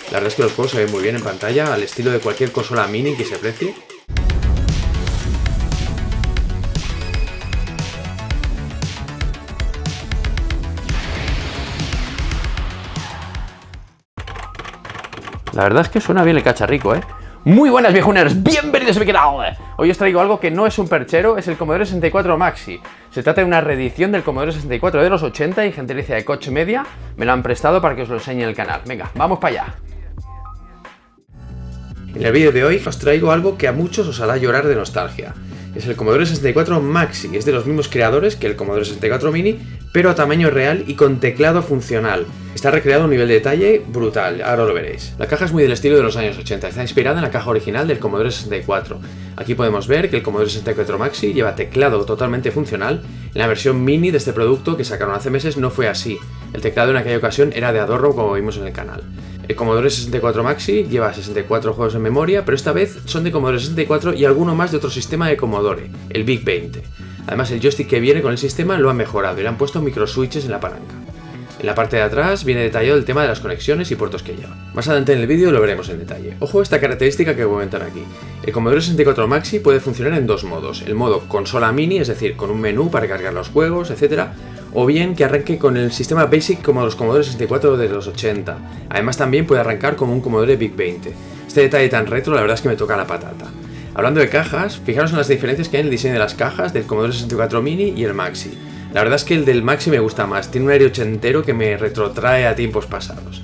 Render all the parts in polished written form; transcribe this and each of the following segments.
La verdad es que los juegos se ven muy bien en pantalla, al estilo de cualquier consola mini que se precie. La verdad es que suena bien el cacharrico, ¿eh? Muy buenas viejuneros, bienvenidos a mi canal. Hoy os traigo algo que no es un perchero, es el Commodore 64 Maxi. Se trata de una reedición del Commodore 64 de los 80 y gentilicia de Koch Media me lo han prestado para que os lo enseñe en el canal. Venga, vamos para allá. En el vídeo de hoy os traigo algo que a muchos os hará llorar de nostalgia. Es el Commodore 64 Maxi, es de los mismos creadores que el Commodore 64 Mini, pero a tamaño real y con teclado funcional. Está recreado a un nivel de detalle brutal, ahora lo veréis. La caja es muy del estilo de los años 80, está inspirada en la caja original del Commodore 64. Aquí podemos ver que el Commodore 64 Maxi lleva teclado totalmente funcional. En la versión mini de este producto que sacaron hace meses no fue así. El teclado en aquella ocasión era de adorno, como vimos en el canal. El Commodore 64 Maxi lleva 64 juegos en memoria, pero esta vez son de Commodore 64 y alguno más de otro sistema de Commodore, el VIC 20. Además, el joystick que viene con el sistema lo han mejorado y le han puesto microswitches en la palanca. En la parte de atrás viene detallado el tema de las conexiones y puertos que lleva. Más adelante en el vídeo lo veremos en detalle. Ojo a esta característica que comentan aquí. El Commodore 64 Maxi puede funcionar en dos modos. El modo consola mini, es decir, con un menú para cargar los juegos, etc. O bien que arranque con el sistema Basic como los Commodore 64 de los 80. Además también puede arrancar como un Commodore VIC 20. Este detalle tan retro la verdad es que me toca la patata. Hablando de cajas, fijaros en las diferencias que hay en el diseño de las cajas del Commodore 64 Mini y el Maxi. La verdad es que el del Maxi me gusta más, tiene un aire ochentero que me retrotrae a tiempos pasados.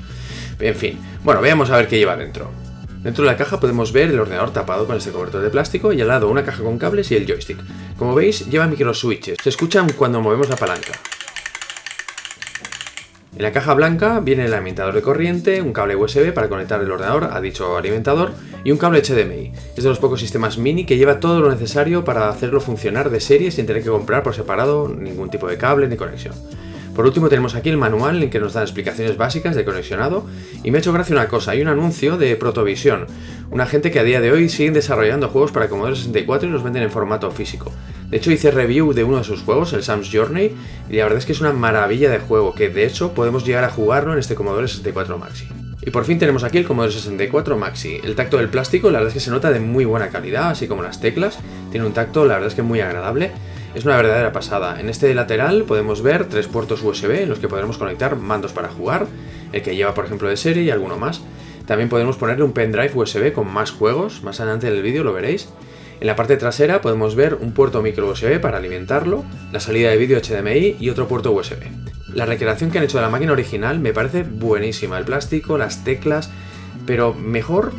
En fin, bueno, veamos a ver qué lleva dentro. Dentro de la caja podemos ver el ordenador tapado con este cobertor de plástico y al lado una caja con cables y el joystick. Como veis, lleva microswitches, se escuchan cuando movemos la palanca. En la caja blanca viene el alimentador de corriente, un cable USB para conectar el ordenador a dicho alimentador y un cable HDMI. Es de los pocos sistemas mini que lleva todo lo necesario para hacerlo funcionar de serie sin tener que comprar por separado ningún tipo de cable ni conexión. Por último tenemos aquí el manual en que nos dan explicaciones básicas de conexionado y me ha hecho gracia una cosa, hay un anuncio de Protovision, una gente que a día de hoy siguen desarrollando juegos para Commodore 64 y los venden en formato físico. De hecho hice review de uno de sus juegos, el Sam's Journey, y la verdad es que es una maravilla de juego, que de hecho podemos llegar a jugarlo en este Commodore 64 Maxi. Y por fin tenemos aquí el Commodore 64 Maxi. El tacto del plástico la verdad es que se nota de muy buena calidad, así como las teclas, tiene un tacto la verdad es que muy agradable. Es una verdadera pasada. En este lateral podemos ver 3 puertos USB en los que podremos conectar mandos para jugar, el que lleva por ejemplo de serie y alguno más. También podemos ponerle un pendrive USB con más juegos, más adelante en el vídeo lo veréis. En la parte trasera podemos ver un puerto micro USB para alimentarlo, la salida de vídeo HDMI y otro puerto USB. La recreación que han hecho de la máquina original me parece buenísima, el plástico, las teclas, pero mejor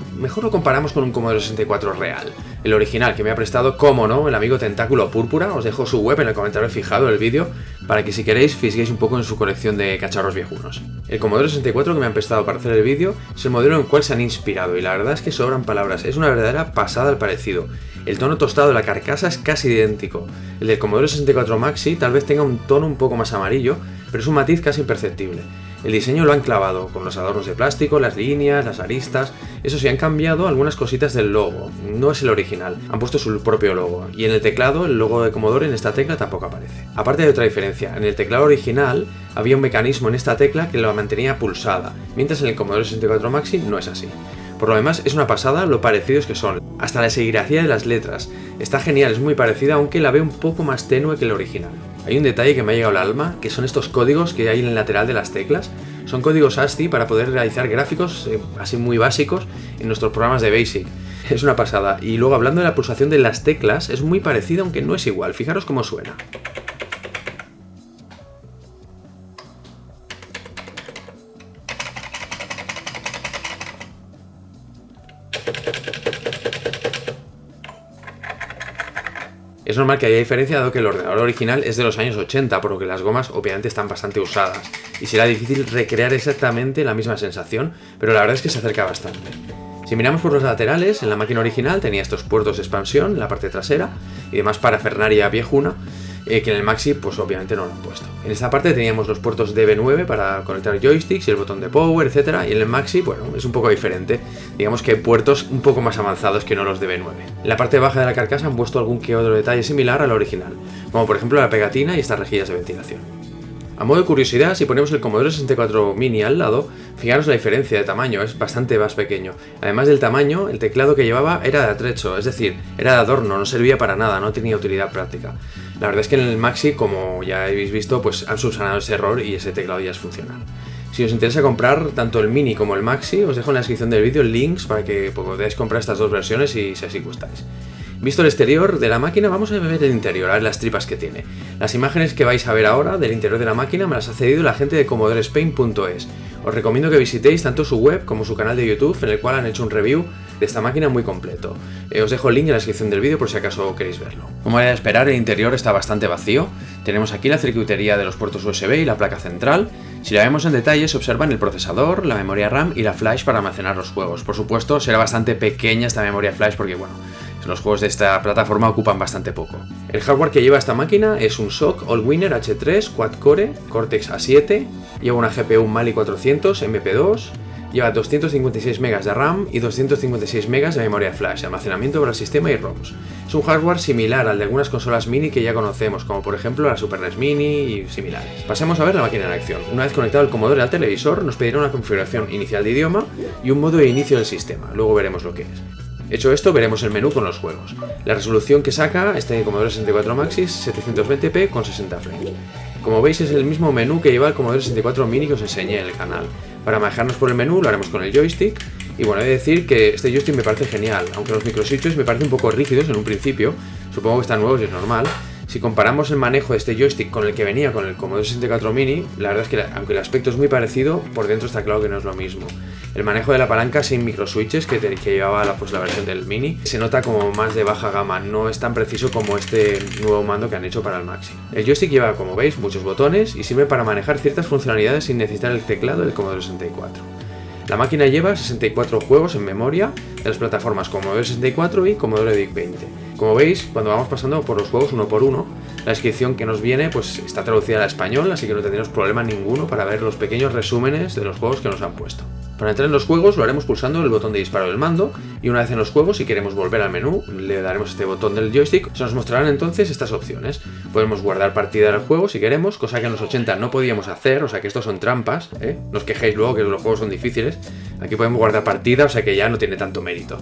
lo comparamos con un Commodore 64 real. El original que me ha prestado, como no, el amigo Tentáculo Púrpura. Os dejo su web en el comentario fijado del vídeo para que si queréis fisguéis un poco en su colección de cacharros viejunos. El Commodore 64 que me han prestado para hacer el vídeo es el modelo en el cual se han inspirado y la verdad es que sobran palabras, es una verdadera pasada el parecido. El tono tostado de la carcasa es casi idéntico. El del Commodore 64 Maxi tal vez tenga un tono un poco más amarillo, pero es un matiz casi imperceptible. El diseño lo han clavado, con los adornos de plástico, las líneas, las aristas. Eso sí, han cambiado algunas cositas del logo, no es el original, han puesto su propio logo. Y en el teclado, el logo de Commodore en esta tecla tampoco aparece. Aparte de otra diferencia, en el teclado original había un mecanismo en esta tecla que la mantenía pulsada, mientras en el Commodore 64 Maxi no es así. Por lo demás, es una pasada lo parecidos que son, hasta la serigrafía de las letras. Está genial, es muy parecida, aunque la veo un poco más tenue que el original. Hay un detalle que me ha llegado al alma, que son estos códigos que hay en el lateral de las teclas. Son códigos ASCII para poder realizar gráficos así muy básicos en nuestros programas de Basic. Es una pasada. Y luego hablando de la pulsación de las teclas, es muy parecida aunque no es igual. Fijaros cómo suena. Es normal que haya diferencia dado que el ordenador original es de los años 80, por lo que las gomas obviamente están bastante usadas y será difícil recrear exactamente la misma sensación, pero la verdad es que se acerca bastante. Si miramos por los laterales, en la máquina original tenía estos puertos de expansión en la parte trasera y demás parafernalia viejuna, que en el Maxi pues obviamente no lo han puesto. En esta parte teníamos los puertos DB9 para conectar joysticks y el botón de power, etc. Y en el Maxi, bueno, es un poco diferente. Digamos que hay puertos un poco más avanzados que no los DB9. En la parte baja de la carcasa han puesto algún que otro detalle similar al original, como por ejemplo la pegatina y estas rejillas de ventilación. A modo de curiosidad, si ponemos el Commodore 64 Mini al lado, fijaros la diferencia de tamaño, es bastante más pequeño. Además del tamaño, el teclado que llevaba era de atrecho, es decir, era de adorno, no servía para nada, no tenía utilidad práctica. La verdad es que en el Maxi, como ya habéis visto, pues han subsanado ese error y ese teclado ya es funcional. Si os interesa comprar tanto el Mini como el Maxi, os dejo en la descripción del vídeo links para que podáis comprar estas dos versiones y si así gustáis. Visto el exterior de la máquina, vamos a ver el interior, a ver las tripas que tiene. Las imágenes que vais a ver ahora del interior de la máquina me las ha cedido la gente de CommodoreSpain.es. Os recomiendo que visitéis tanto su web como su canal de YouTube, en el cual han hecho un review de esta máquina muy completo. Os dejo el link en la descripción del vídeo por si acaso queréis verlo. Como era de esperar, el interior está bastante vacío. Tenemos aquí la circuitería de los puertos USB y la placa central. Si la vemos en detalle, se observan el procesador, la memoria RAM y la flash para almacenar los juegos. Por supuesto, será bastante pequeña esta memoria flash porque, bueno, los juegos de esta plataforma ocupan bastante poco. El hardware que lleva esta máquina es un SOC Allwinner H3 Quad-Core Cortex A7, lleva una GPU Mali 400 MP2, lleva 256 MB de RAM y 256 MB de memoria flash, de almacenamiento para el sistema y ROMs. Es un hardware similar al de algunas consolas mini que ya conocemos, como por ejemplo la Super NES Mini y similares. Pasemos a ver la máquina en acción. Una vez conectado el Commodore al televisor, nos pedirá una configuración inicial de idioma y un modo de inicio del sistema, luego veremos lo que es. Hecho esto, veremos el menú con los juegos. La resolución que saca este Commodore 64 Maxi es 720p con 60 frames. Como veis, es el mismo menú que lleva el Commodore 64 Mini que os enseñé en el canal. Para manejarnos por el menú lo haremos con el joystick. Y bueno, he de decir que este joystick me parece genial, aunque los microswitches me parecen un poco rígidos en un principio. Supongo que están nuevos y es normal. Si comparamos el manejo de este joystick con el que venía con el Commodore 64 Mini, la verdad es que aunque el aspecto es muy parecido, por dentro está claro que no es lo mismo. El manejo de la palanca sin microswitches que llevaba la versión del Mini se nota como más de baja gama, no es tan preciso como este nuevo mando que han hecho para el Maxi. El joystick lleva, como veis, muchos botones y sirve para manejar ciertas funcionalidades sin necesitar el teclado del Commodore 64. La máquina lleva 64 juegos en memoria de las plataformas Commodore 64 y Commodore VIC-20. Como veis, cuando vamos pasando por los juegos uno por uno, la descripción que nos viene pues está traducida al español, así que no tendremos problema ninguno para ver los pequeños resúmenes de los juegos que nos han puesto. Para entrar en los juegos lo haremos pulsando el botón de disparo del mando y una vez en los juegos, si queremos volver al menú, le daremos este botón del joystick. Se nos mostrarán entonces estas opciones. Podemos guardar partida del juego si queremos, cosa que en los 80 no podíamos hacer, o sea que estos son trampas, no os quejéis luego que los juegos son difíciles. Aquí podemos guardar partida, o sea que ya no tiene tanto mérito.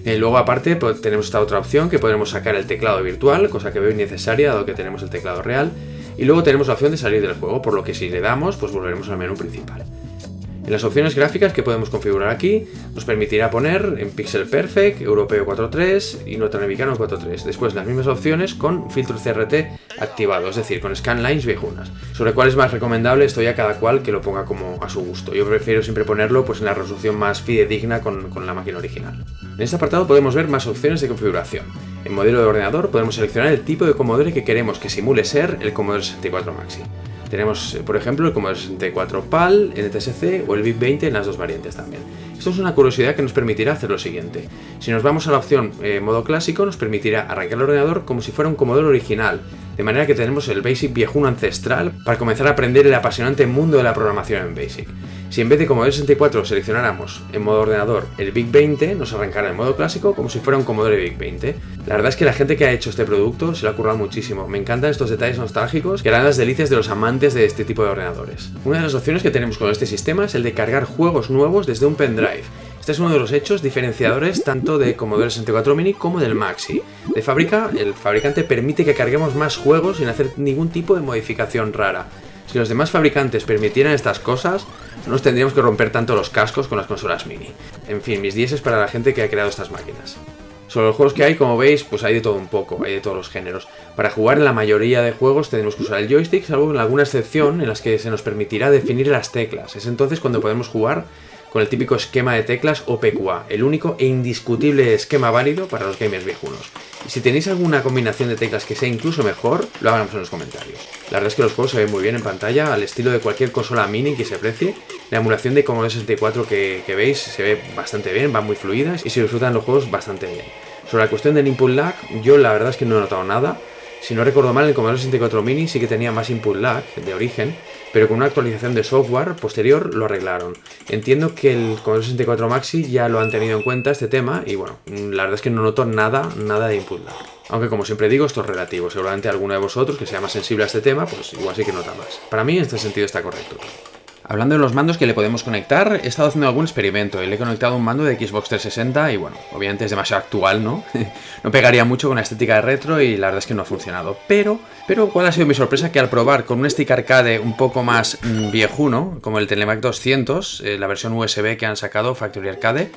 Luego aparte pues, tenemos esta otra opción que podremos sacar el teclado virtual, cosa que veo innecesaria dado que tenemos el teclado real. Y luego tenemos la opción de salir del juego, por lo que si le damos pues volveremos al menú principal. En las opciones gráficas que podemos configurar aquí, nos permitirá poner en Pixel Perfect, Europeo 4.3 y Norteamericano 4.3. Después las mismas opciones con filtro CRT activado, es decir, con scanlines viejunas. Sobre cuál es más recomendable esto ya cada cual que lo ponga como a su gusto. Yo prefiero siempre ponerlo pues en la resolución más fidedigna con la máquina original. En este apartado podemos ver más opciones de configuración. En modelo de ordenador podemos seleccionar el tipo de Commodore que queremos que simule ser el Commodore 64 Maxi. Tenemos, por ejemplo, el Commodore 64 PAL, NTSC o el VIC-20 en las dos variantes también. Esto es una curiosidad que nos permitirá hacer lo siguiente. Si nos vamos a la opción modo clásico, nos permitirá arrancar el ordenador como si fuera un Commodore original, de manera que tenemos el BASIC viejuno ancestral para comenzar a aprender el apasionante mundo de la programación en BASIC. Si en vez de Commodore 64 seleccionáramos en modo ordenador el VIC-20, nos arrancará en modo clásico como si fuera un Commodore VIC-20. La verdad es que la gente que ha hecho este producto se lo ha currado muchísimo. Me encantan estos detalles nostálgicos que harán las delicias de los amantes de este tipo de ordenadores. Una de las opciones que tenemos con este sistema es el de cargar juegos nuevos desde un pendrive. Este es uno de los hechos diferenciadores tanto de Commodore 64 Mini como del Maxi. De fábrica, el fabricante permite que carguemos más juegos sin hacer ningún tipo de modificación rara. Si los demás fabricantes permitieran estas cosas, no nos tendríamos que romper tanto los cascos con las consolas mini. En fin, mis 10 para la gente que ha creado estas máquinas. Sobre los juegos que hay, como veis, pues hay de todo un poco, hay de todos los géneros. Para jugar en la mayoría de juegos tendremos que usar el joystick, salvo en alguna excepción en las que se nos permitirá definir las teclas. Es entonces cuando podemos jugar con el típico esquema de teclas OPQA, el único e indiscutible esquema válido para los gamers viejunos. Y si tenéis alguna combinación de teclas que sea incluso mejor, lo hagamos en los comentarios. La verdad es que los juegos se ven muy bien en pantalla, al estilo de cualquier consola mini que se precie. La emulación de Commodore 64 que veis se ve bastante bien, van muy fluidas y se disfrutan los juegos bastante bien. Sobre la cuestión del input lag, yo la verdad es que no he notado nada. Si no recuerdo mal, el Commodore 64 Mini sí que tenía más input lag de origen, pero con una actualización de software posterior lo arreglaron. Entiendo que el Commodore 64 Maxi ya lo han tenido en cuenta este tema y bueno, la verdad es que no noto nada de input lag. Aunque como siempre digo, esto es relativo. Seguramente alguno de vosotros que sea más sensible a este tema, pues igual sí que nota más. Para mí en este sentido está correcto. Hablando de los mandos que le podemos conectar, he estado haciendo algún experimento y le he conectado un mando de Xbox 360 y bueno, obviamente es demasiado actual, ¿no? No pegaría mucho con la estética de retro y la verdad es que no ha funcionado. Pero ¿cuál ha sido mi sorpresa? Que al probar con un stick arcade un poco más viejuno, como el Telemac 200, la versión USB que han sacado, Factory Arcade,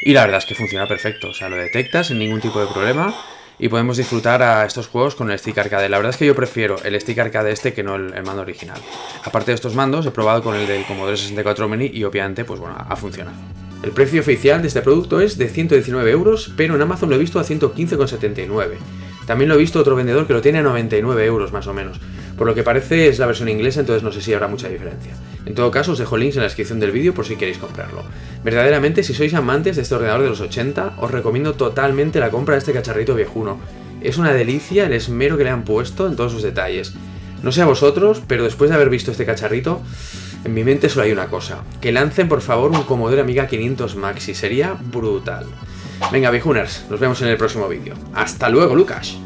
y la verdad es que funciona perfecto, o sea, lo detecta sin ningún tipo de problema. Y podemos disfrutar a estos juegos con el stick arcade. La verdad es que yo prefiero el stick arcade este que no el mando original. Aparte de estos mandos, he probado con el del Commodore 64 Mini y obviamente, pues bueno, ha funcionado. El precio oficial de este producto es de 119 €, pero en Amazon lo he visto a 115,79. También lo he visto otro vendedor que lo tiene a 99 € más o menos. Por lo que parece es la versión inglesa, entonces no sé si habrá mucha diferencia. En todo caso, os dejo links en la descripción del vídeo por si queréis comprarlo. Verdaderamente, si sois amantes de este ordenador de los 80, os recomiendo totalmente la compra de este cacharrito viejuno. Es una delicia el esmero que le han puesto en todos sus detalles. No sé a vosotros, pero después de haber visto este cacharrito, en mi mente solo hay una cosa. Que lancen por favor un Commodore Amiga 500 Maxi, sería brutal. Venga, viejuners, nos vemos en el próximo vídeo. ¡Hasta luego, Lucas!